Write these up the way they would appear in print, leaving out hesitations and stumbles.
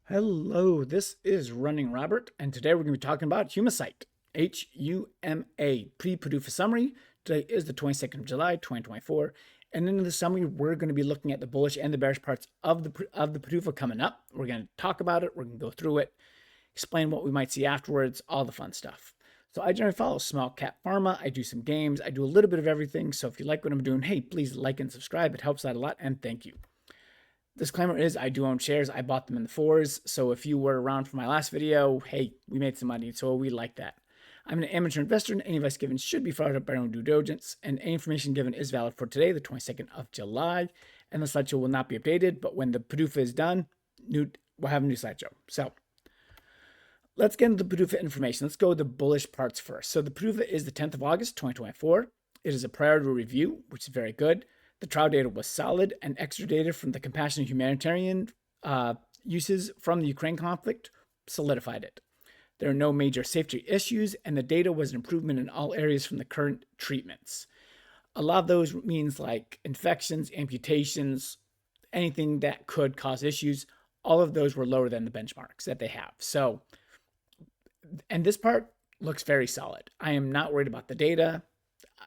Hello, this is RunningRobert, and today we're going to be talking about Humacyte HUMA pre-PDUFA summary. Today is the 22nd of July, 2024, and in the summary, we're going to be looking at the bullish and the bearish parts of the PDUFA coming up. We're going to talk about it, we're going to go through it, explain what we might see afterwards, all the fun stuff. So I generally follow small cap pharma. I do some games. I do a little bit of everything. So if you like what I'm doing, hey, please like and subscribe. It helps out a lot, and thank you. Disclaimer is I do own shares. I bought them in the fours. So if you were around for my last video, hey, we made some money. So we like that. I'm an amateur investor, and any advice given should be followed up by your own due diligence. And any information given is valid for today, the 22nd of July. And the slideshow will not be updated. But when the PDUFA is done, we'll have a new slideshow. So let's get into the PDUFA information. Let's go with the bullish parts first. So the PDUFA is the 10th of August, 2024. It is a priority review, which is very good. The trial data was solid, and extra data from the compassionate humanitarian uses from the Ukraine conflict solidified it. There are no major safety issues, and the data was an improvement in all areas from the current treatments. A lot of those means like infections, amputations, anything that could cause issues. All of those were lower than the benchmarks that they have. So, and this part looks very solid. I am not worried about the data.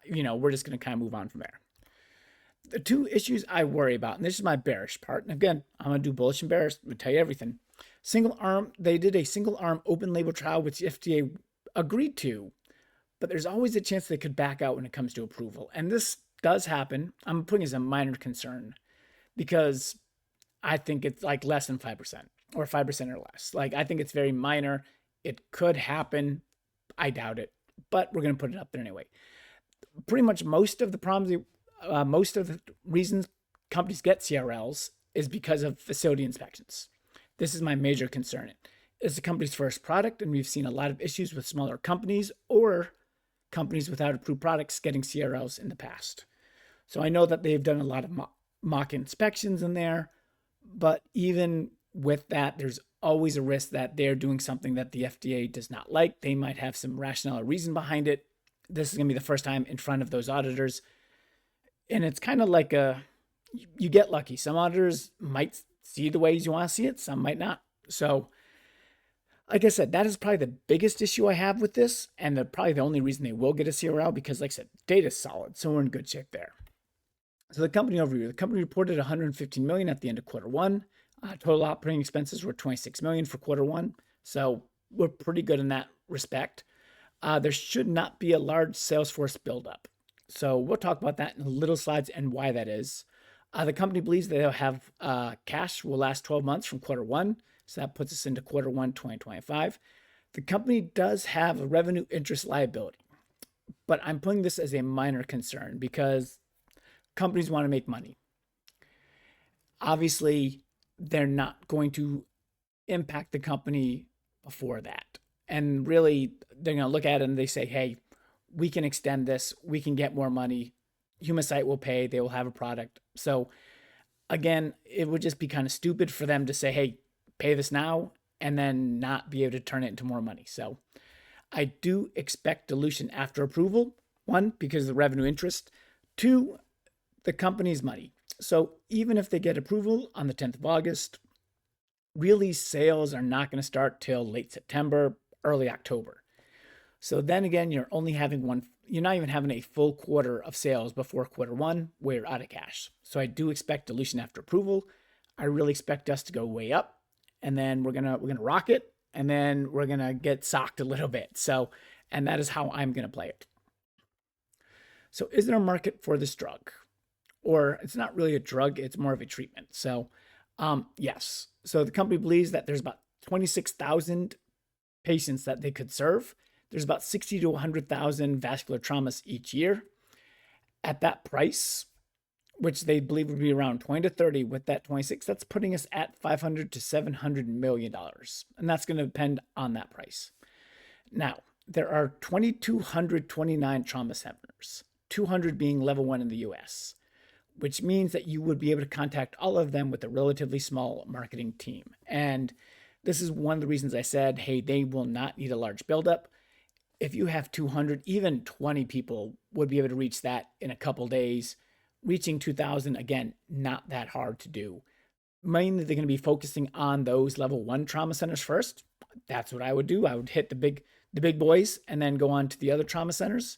We're just going to kind of move on from there. The two issues I worry about, and this is my bearish part, and again, I'm going to do bullish and bearish, I'm going to tell you everything. They did a single arm open label trial, which the FDA agreed to, but there's always a chance they could back out when it comes to approval. And this does happen. I'm putting it as a minor concern because I think it's like less than 5% or 5% or less. Like, I think it's very minor. It could happen. I doubt it, but we're going to put it up there anyway. Pretty much most of the reasons companies get CRLs is because of facility inspections. This is my major concern. It's the company's first product, and we've seen a lot of issues with smaller companies or companies without approved products getting CRLs in the past. So I know that they've done a lot of mock inspections in there, but even with that, there's always a risk that they're doing something that the FDA does not like. They might have some rationale or reason behind it. This is going to be the first time in front of those auditors. And it's kind of like you get lucky. Some auditors might see the ways you want to see it. Some might not. So like I said, that is probably the biggest issue I have with this. And probably the only reason they will get a CRL because like I said, data is solid. So we're in good shape there. So the company overview, the company reported $115 million at the end of quarter one. Total operating expenses were $26 million for quarter one. So we're pretty good in that respect. There should not be a large sales force buildup. So we'll talk about that in a little slides and why that is. The company believes they'll have cash will last 12 months from quarter one. So that puts us into quarter one, 2025. The company does have a revenue interest liability, but I'm putting this as a minor concern because companies want to make money. Obviously, they're not going to impact the company before that. And really, they're going to look at it and they say, hey, we can extend this. We can get more money. Humacyte will pay. They will have a product. So again, it would just be kind of stupid for them to say, hey, pay this now and then not be able to turn it into more money. So I do expect dilution after approval. One, because of the revenue interest. Two, the company's money. So even if they get approval on the 10th of August, really sales are not going to start till late September, early October. So then again, you're not even having a full quarter of sales before quarter one where you're out of cash. So I do expect dilution after approval. I really expect us to go way up, and then we're gonna rock it, and then we're gonna get socked a little bit. So, and that is how I'm gonna play it. So is there a market for this drug? Or it's not really a drug, it's more of a treatment. So yes. So the company believes that there's about 26,000 patients that they could serve. There's about 60 to 100,000 vascular traumas each year. At that price, which they believe would be around 20 to 30 with that 26, that's putting us at $500 to $700 million. And that's going to depend on that price. Now, there are 2,229 trauma centers, 200 being level 1 in the US, which means that you would be able to contact all of them with a relatively small marketing team. And this is one of the reasons I said, hey, they will not need a large buildup. If you have 200, even 20 people would be able to reach that in a couple days. Reaching 2,000, again, not that hard to do. mainly they're going to be focusing on those level 1 trauma centers first. That's what I would do. I would hit the big boys and then go on to the other trauma centers.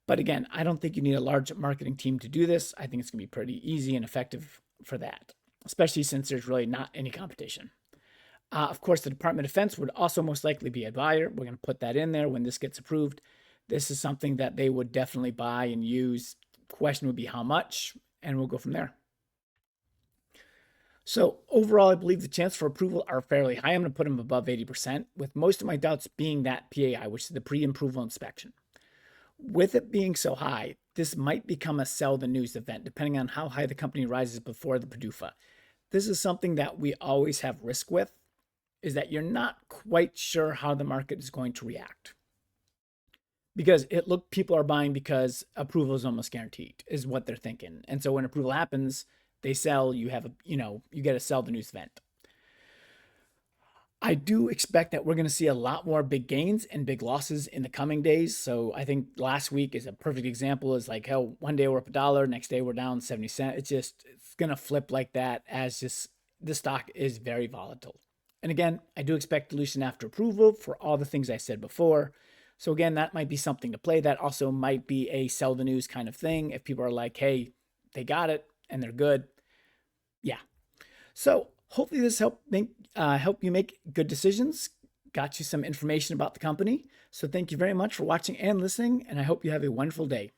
But again, I don't think you need a large marketing team to do this. I think it's going to be pretty easy and effective for that, especially since there's really not any competition. Of course, the Department of Defense would also most likely be a buyer. We're going to put that in there when this gets approved. This is something that they would definitely buy and use. Question would be how much, and we'll go from there. So overall, I believe the chances for approval are fairly high. I'm going to put them above 80%, with most of my doubts being that PAI, which is the pre-approval inspection. With it being so high, this might become a sell the news event, depending on how high the company rises before the PDUFA. This is something that we always have risk with, is that you're not quite sure how the market is going to react. Because people are buying because approval is almost guaranteed, is what they're thinking. And so when approval happens, they sell, you get a sell the news event. I do expect that we're going to see a lot more big gains and big losses in the coming days. So I think last week is a perfect example. Is like how one day we're up $1, next day we're down 70 cents. It's going to flip like that, as just the stock is very volatile. And again, I do expect dilution after approval for all the things I said before. So again, that might be something to play. That also might be a sell the news kind of thing. If people are like, hey, they got it and they're good. Yeah. So hopefully this help you make good decisions, got you some information about the company. So thank you very much for watching and listening, and I hope you have a wonderful day.